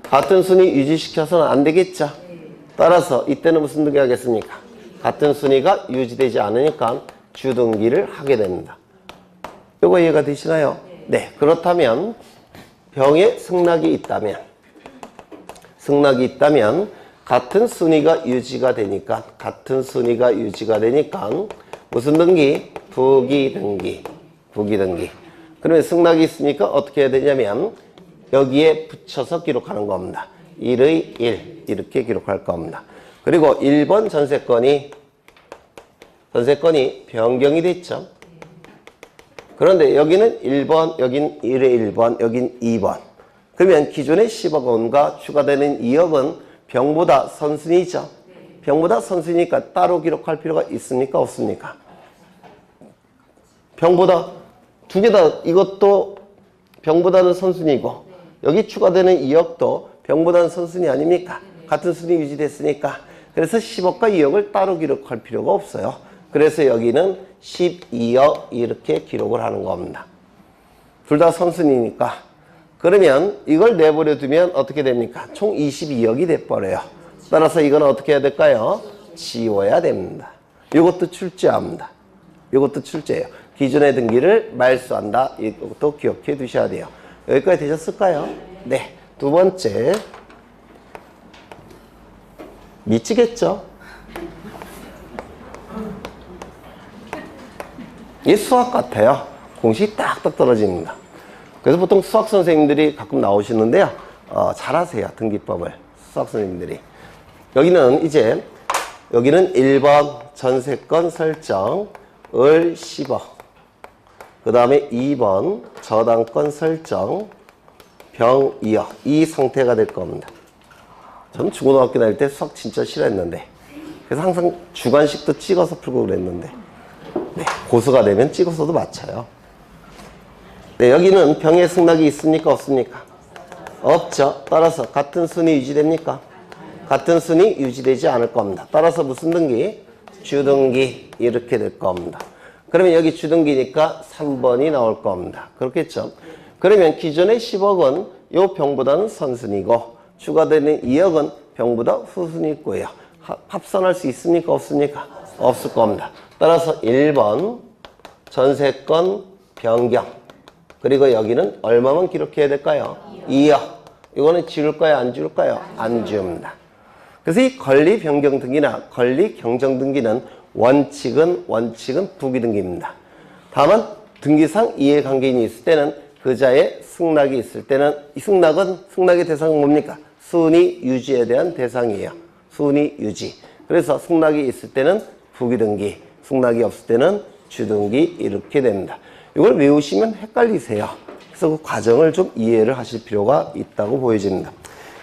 같은 순위 유지시켜서는 안 되겠죠. 따라서 이때는 무슨 등기 하겠습니까? 같은 순위가 유지되지 않으니까 주등기를 하게 됩니다. 이거 이해가 되시나요? 네. 그렇다면 병에 승낙이 있다면 같은 순위가 유지가 되니까 무슨 등기? 부기 등기. 그러면 승낙이 있으니까 어떻게 해야 되냐면 여기에 붙여서 기록하는 겁니다. 1의 1 이렇게 기록할 겁니다. 그리고 1번 전세권이 변경이 됐죠. 그런데 여기는 1번, 여긴 1의 1번, 여긴 2번. 그러면 기존의 10억 원과 추가되는 2억은 병보다 선순위죠. 병보다 선순위니까 따로 기록할 필요가 있습니까? 없습니까? 병보다 두 개 다 이것도 병보다는 선순위고 여기 추가되는 2억도 병보다는 선순위 아닙니까? 같은 순위 유지됐으니까. 그래서 10억과 2억을 따로 기록할 필요가 없어요. 그래서 여기는 12억 이렇게 기록을 하는 겁니다. 둘 다 선순위니까. 그러면 이걸 내버려 두면 어떻게 됩니까? 총 22억이 돼버려요. 따라서 이건 어떻게 해야 될까요? 지워야 됩니다. 이것도 출제합니다. 이것도 출제예요. 기존의 등기를 말소한다. 이것도 기억해 두셔야 돼요. 여기까지 되셨을까요? 네. 두 번째. 미치겠죠? 이 수학 같아요. 공식이 딱딱 떨어집니다. 그래서 보통 수학 선생님들이 가끔 나오시는데요. 잘하세요. 등기법을. 수학 선생님들이. 여기는 1번 전세권 설정 을 10억. 그 다음에 2번 저당권 설정 병 2억. 이 상태가 될 겁니다. 저는 중고등학교 다닐 때 수학 진짜 싫어했는데 그래서 항상 주관식도 찍어서 풀고 그랬는데 네, 고수가 되면 찍어서도 맞춰요. 네, 여기는 병의 승낙이 있습니까? 없습니까? 없죠. 따라서 같은 순위 유지됩니까? 같은 순위 유지되지 않을 겁니다. 따라서 무슨 등기? 주등기 이렇게 될 겁니다. 그러면 여기 주등기니까 3번이 나올 겁니다. 그렇겠죠? 그러면 기존의 10억은 요 병보다는 선순위고 추가되는 2억은 병보다 후순위 있고요. 합산할 수 있습니까? 없습니까? 없을 겁니다. 따라서 1번 전세권 변경. 그리고 여기는 얼마만 기록해야 될까요? 2억. 이거는 지울까요? 안 지울까요? 안 지웁니다. 그래서 이 권리 변경 등기나 권리 경정 등기는 원칙은 부기등기입니다. 다만 등기상 이해관계인이 있을 때는 그자의 승낙이 있을 때는 이 승낙의 대상은 뭡니까? 순위 유지에 대한 대상이에요. 순위 유지. 그래서 승낙이 있을 때는 부기등기, 승낙이 없을 때는 주등기 이렇게 됩니다. 이걸 외우시면 헷갈리세요. 그래서 그 과정을 좀 이해를 하실 필요가 있다고 보여집니다.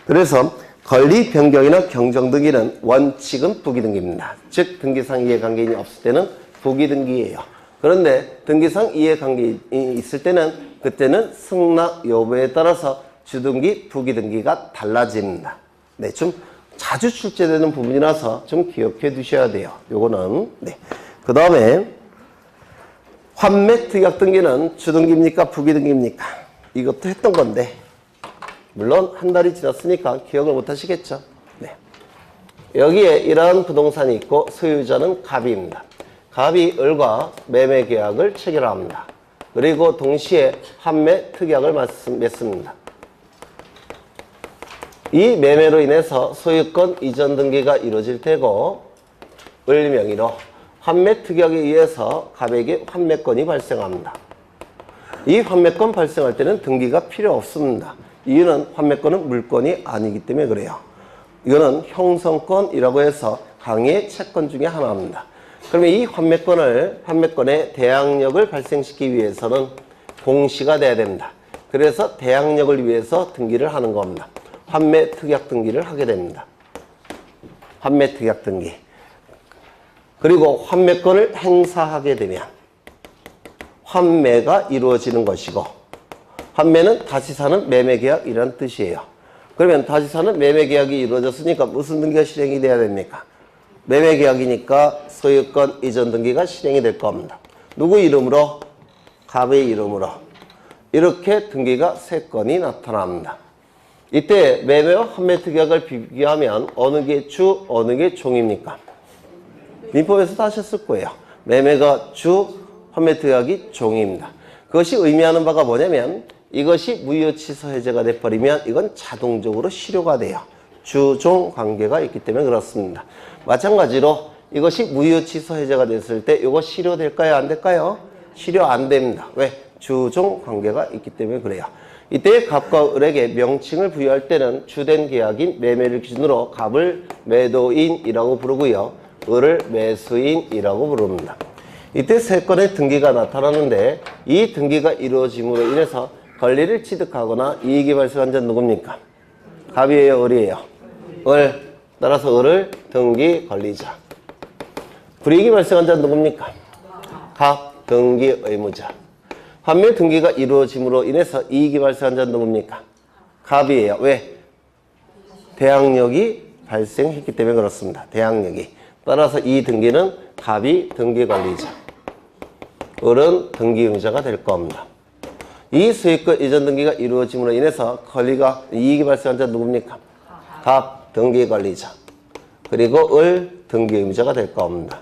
그래서 권리 변경이나 경정 등기는 원칙은 부기등기입니다. 즉 등기상 이해관계인이 없을 때는 부기등기예요. 그런데 등기상 이해관계인이 있을 때는 그때는 승낙 여부에 따라서 주등기, 부기등기가 달라집니다. 네, 좀 자주 출제되는 부분이라서 좀 기억해 두셔야 돼요. 요거는 네. 그 다음에 환매 특약 등기는 주등기입니까? 부기등기입니까? 이것도 했던 건데 물론 한 달이 지났으니까 기억을 못 하시겠죠. 네. 여기에 이러한 부동산이 있고 소유자는 갑입니다. 갑이 을과 매매 계약을 체결합니다. 그리고 동시에 환매 특약을 맺습니다. 이 매매로 인해서 소유권 이전 등기가 이루어질 테고 을 명의로 환매 특약에 의해서 갑에게 환매권이 발생합니다. 이 환매권 발생할 때는 등기가 필요 없습니다. 이유는 환매권은 물권이 아니기 때문에 그래요. 이거는 형성권이라고 해서 강의 채권 중에 하나입니다. 그러면 이 환매권의 대항력을 발생시키기 위해서는 공시가 돼야 됩니다. 그래서 대항력을 위해서 등기를 하는 겁니다. 환매 특약 등기를 하게 됩니다. 환매 특약 등기. 그리고 환매권을 행사하게 되면 환매가 이루어지는 것이고 환매는 다시 사는 매매계약이라는 뜻이에요. 그러면 다시 사는 매매계약이 이루어졌으니까 무슨 등기가 실행이 돼야 됩니까? 매매계약이니까 소유권 이전 등기가 실행이 될 겁니다. 누구 이름으로? 갑의 이름으로. 이렇게 등기가 3건이 나타납니다. 이때 매매와 환매 특약을 비교하면 어느 게 주, 어느 게 종입니까? 민법에서도 하셨을 거예요. 매매가 주, 환매 특약이 종입니다. 그것이 의미하는 바가 뭐냐면 이것이 무효취소 해제가 돼버리면 이건 자동적으로 실효가 돼요. 주종 관계가 있기 때문에 그렇습니다. 마찬가지로 이것이 무효취소 해제가 됐을 때 이거 실효될까요? 안 될까요? 실효 안 됩니다. 왜? 주종 관계가 있기 때문에 그래요. 이때 갑과 을에게 명칭을 부여할 때는 주된 계약인 매매를 기준으로 갑을 매도인이라고 부르고요. 을을 매수인이라고 부릅니다. 이때 3건의 등기가 나타나는데 이 등기가 이루어짐으로 인해서 권리를 취득하거나 이익이 발생한 자는 누굽니까? 갑이에요? 을이에요? 을. 따라서 을을 등기 권리자. 불이익이 발생한 자는 누굽니까? 갑. 등기 의무자. 환매 등기가 이루어짐으로 인해서 이익이 발생한 자는 누굽니까? 갑이에요. 왜? 대항력이 발생했기 때문에 그렇습니다. 대항력이. 따라서 이 등기는 갑이 등기 관리자, 을은 등기 의무자가 될 겁니다. 이 소유권 이전 등기가 이루어짐으로 인해서 권리가 이익이 발생한 자는 누굽니까? 갑 등기 관리자, 그리고 을 등기 의무자가 될 겁니다.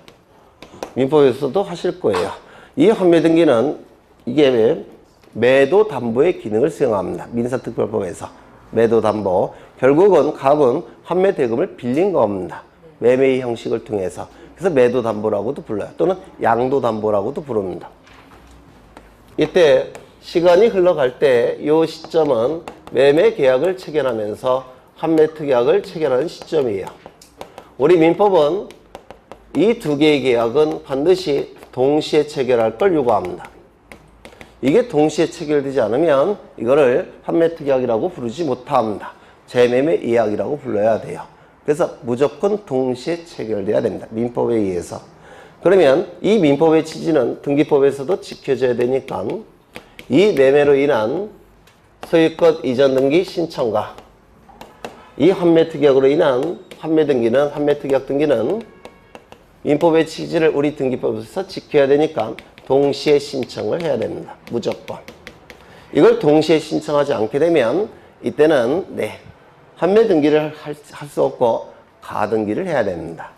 민법에서도 하실 거예요. 이 환매 등기는 이게 매도 담보의 기능을 수행합니다. 민사특별법에서 매도 담보. 결국은 갑은 환매 대금을 빌린 겁니다. 매매의 형식을 통해서. 그래서 매도 담보라고도 불러요. 또는 양도 담보라고도 부릅니다. 이때 시간이 흘러갈 때 이 시점은 매매 계약을 체결하면서 환매 특약을 체결하는 시점이에요. 우리 민법은 이 2개의 계약은 반드시 동시에 체결할 걸 요구합니다. 이게 동시에 체결되지 않으면 이거를 환매 특약이라고 부르지 못합니다. 재매매 예약이라고 불러야 돼요. 그래서 무조건 동시에 체결돼야 됩니다. 민법에 의해서. 그러면 이 민법의 취지는 등기법에서도 지켜져야 되니까 이 매매로 인한 소유권 이전 등기 신청과 이 환매 특약으로 인한 환매 특약 등기는 민법의 취지를 우리 등기법에서 지켜야 되니까 동시에 신청을 해야 됩니다. 무조건. 이걸 동시에 신청하지 않게 되면 이때는 환매 등기를 할 수 없고 가등기를 해야 됩니다.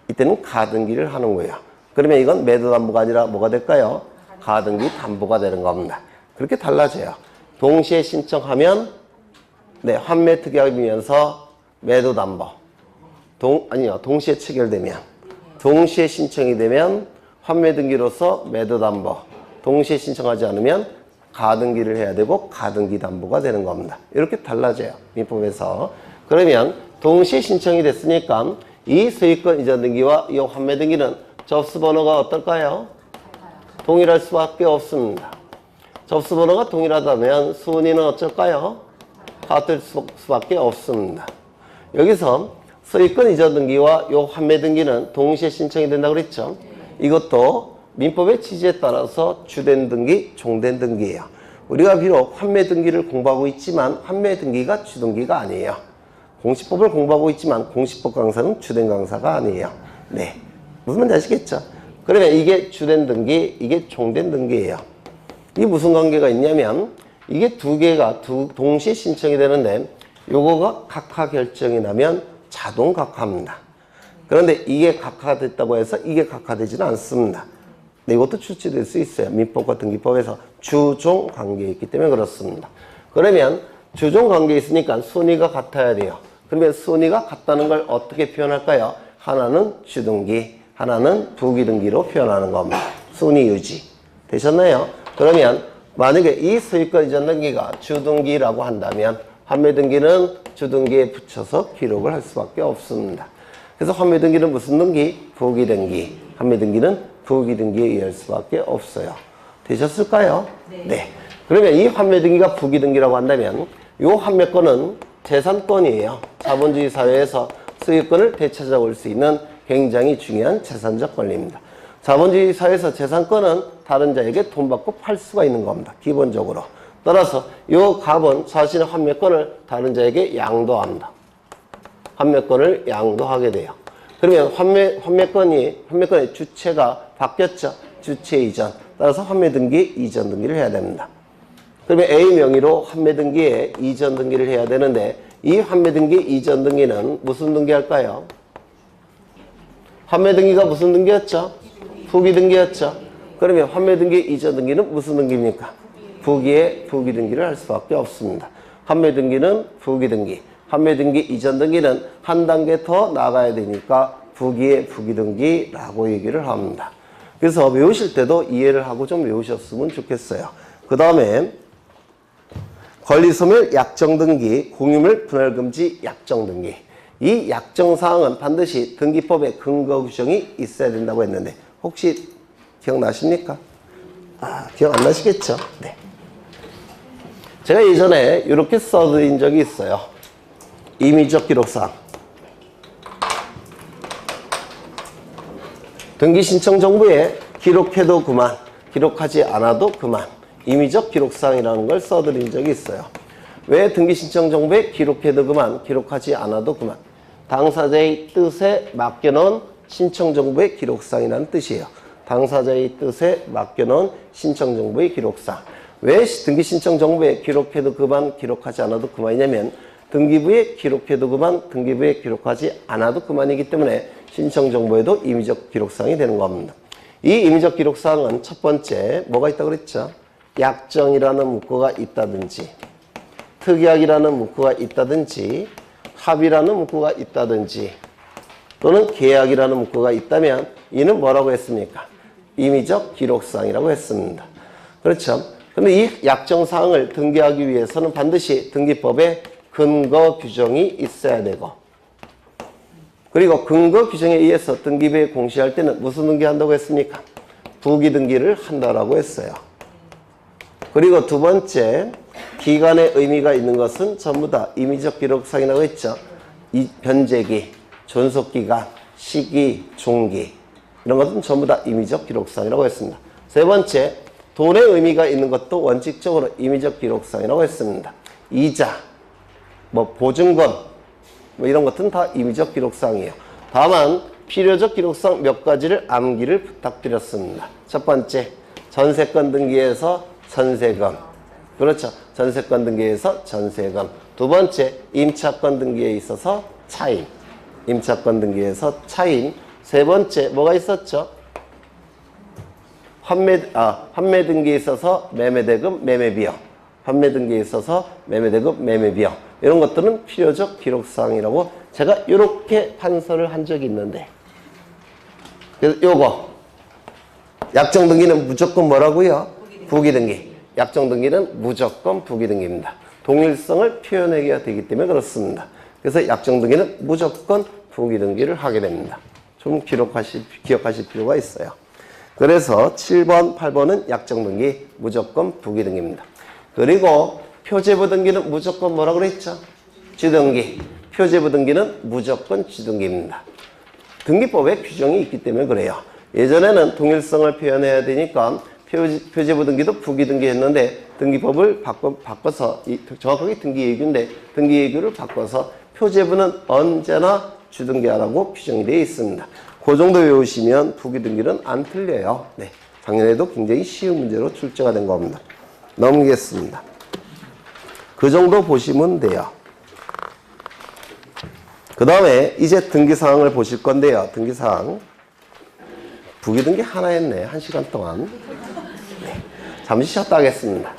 이때는 가등기를 하는 거예요. 그러면 이건 매도담보가 아니라 뭐가 될까요? 가등기 담보가 되는 겁니다. 그렇게 달라져요. 동시에 신청하면 환매 특약이면서 매도담보. 동시에 체결되면 동시에 신청이 되면 환매 등기로서 매도담보. 동시에 신청하지 않으면 가등기를 해야 되고 가등기 담보가 되는 겁니다. 이렇게 달라져요. 민법에서. 그러면 동시에 신청이 됐으니까 이 소유권 이전 등기와 이 환매 등기는 접수 번호가 어떨까요? 동일할 수밖에 없습니다. 접수 번호가 동일하다면 순위는 어쩔까요? 같을 수밖에 없습니다. 여기서 소유권 이전 등기와 이 환매 등기는 동시에 신청이 된다고 그랬죠? 이것도 민법의 취지에 따라서 주된 등기, 종된 등기예요. 우리가 비록 환매 등기를 공부하고 있지만 환매 등기가 주등기가 아니에요. 공시법을 공부하고 있지만 공시법 강사는 주된 강사가 아니에요. 무슨 말인지 아시겠죠? 그러면 이게 주된 등기, 이게 종된 등기예요. 이게 무슨 관계가 있냐면 이게 두 개가 동시에 신청이 되는데 요거가 각하 결정이 나면 자동 각하입니다. 그런데 이게 각하됐다고 해서 이게 각하되지는 않습니다. 이것도 출제될 수 있어요. 민법과 등기법에서 주종 관계에 있기 때문에 그렇습니다. 그러면 주종 관계에 있으니까 순위가 같아야 돼요. 그러면 순위가 같다는 걸 어떻게 표현할까요? 하나는 주등기, 하나는 부기등기로 표현하는 겁니다. 순위 유지. 되셨나요? 그러면 만약에 이 소유권 이전 등기가 주등기라고 한다면 환매 등기는 주등기에 붙여서 기록을 할 수밖에 없습니다. 그래서 환매 등기는 무슨 등기? 부기등기. 환매 등기는 부기등기에 의할 수밖에 없어요. 되셨을까요? 네. 그러면 이 환매 등기가 부기등기라고 한다면 이 환매권은 재산권이에요. 자본주의 사회에서 소유권을 되찾아올 수 있는 굉장히 중요한 재산적 권리입니다. 자본주의 사회에서 재산권은 다른 자에게 돈 받고 팔 수가 있는 겁니다. 기본적으로. 따라서 이 갑은 자신의 환매권을 다른 자에게 양도합니다. 환매권을 양도하게 돼요. 그러면 환매권의 주체가 바뀌었죠. 주체 이전. 따라서 환매 등기, 이전 등기를 해야 됩니다. 그러면 A 명의로 환매 등기에 이전 등기를 해야 되는데 이 환매 등기, 이전 등기는 무슨 등기 할까요? 환매 등기가 무슨 등기였죠? 부기 등기였죠. 그러면 환매 등기, 이전 등기는 무슨 등기입니까? 부기에 부기 등기를 할 수밖에 없습니다. 환매 등기는 부기 등기, 환매 등기, 이전 등기는 한 단계 더 나가야 되니까 부기에 부기 등기라고 얘기를 합니다. 그래서 외우실 때도 이해를 하고 좀 외우셨으면 좋겠어요. 그 다음에 권리소멸 약정등기, 공유물 분할금지 약정등기. 이 약정사항은 반드시 등기법에 근거 규정이 있어야 된다고 했는데 혹시 기억나십니까? 기억 안 나시겠죠? 네. 제가 예전에 이렇게 써드린 적이 있어요. 임의적 기록사항. 등기신청 정보에 기록해도 그만, 기록하지 않아도 그만. 임의적 기록사항이라는 걸 써드린 적이 있어요. 왜 등기신청 정보에 기록해도 그만, 기록하지 않아도 그만? 당사자의 뜻에 맡겨놓은 신청정보의 기록사항이라는 뜻이에요. 당사자의 뜻에 맡겨놓은 신청정보의 기록사항. 왜 등기신청정보에 기록해도 그만, 기록하지 않아도 그만이냐면 등기부에 기록해도 그만, 등기부에 기록하지 않아도 그만이기 때문에 신청정보에도 임의적 기록사항이 되는 겁니다. 이 임의적 기록사항은 첫 번째 뭐가 있다고 그랬죠? 약정이라는 문구가 있다든지 특약이라는 문구가 있다든지 합의라는 문구가 있다든지 또는 계약이라는 문구가 있다면 이는 뭐라고 했습니까? 임의적 기록사항이라고 했습니다. 그렇죠? 그런데 이 약정사항을 등기하기 위해서는 반드시 등기법에 근거 규정이 있어야 되고 그리고 근거 규정에 의해서 등기부에 공시할 때는 무슨 등기한다고 했습니까? 부기 등기를 한다라고 했어요. 그리고 두 번째, 기간의 의미가 있는 것은 전부 다 임의적 기록사항이라고 했죠. 이 변제기, 존속기간, 시기, 종기 이런 것은 전부 다 임의적 기록사항이라고 했습니다. 세 번째, 돈의 의미가 있는 것도 원칙적으로 임의적 기록사항이라고 했습니다. 이자, 보증금 이런 것은 다 임의적 기록사항이에요. 다만 필요적 기록상 몇 가지를 암기를 부탁드렸습니다. 첫 번째, 전세권 등기에서 전세금. 그렇죠. 전세권 등기에서 전세금. 두 번째, 임차권 등기에 있어서 차임. 임차권 등기에서 차임. 세 번째, 뭐가 있었죠? 환매 등기에 있어서 매매대금, 매매비용. 환매 등기에 있어서 매매대금, 매매비용. 이런 것들은 필요적 기록사항이라고 제가 이렇게 판서를 한 적이 있는데. 그래서 요거. 약정 등기는 무조건 뭐라고요? 부기 등기. 약정 등기는 무조건 부기 등기입니다. 동일성을 표현하기가 되기 때문에 그렇습니다. 그래서 약정 등기는 무조건 부기 등기를 하게 됩니다. 좀 기억하실 필요가 있어요. 그래서 7번, 8번은 약정 등기 무조건 부기 등기입니다. 그리고 표제부 등기는 무조건 뭐라 그랬죠? 주등기. 표제부 등기는 무조건 주등기입니다. 등기법에 규정이 있기 때문에 그래요. 예전에는 동일성을 표현해야 되니까 표제부 등기도 부기 등기 했는데 등기법을 바꿔서 정확하게 등기 예규인데 등기 예규를 바꿔서 표제부는 언제나 주등기하라고 규정이 되어 있습니다. 그 정도 외우시면 부기 등기는 안 틀려요. 네, 작년에도 굉장히 쉬운 문제로 출제가 된 겁니다. 넘기겠습니다. 그 정도 보시면 돼요. 그 다음에 이제 등기사항을 보실 건데요. 등기사항. 부기 등기 하나 했네. 1시간 동안. 네, 잠시 쉬었다 하겠습니다.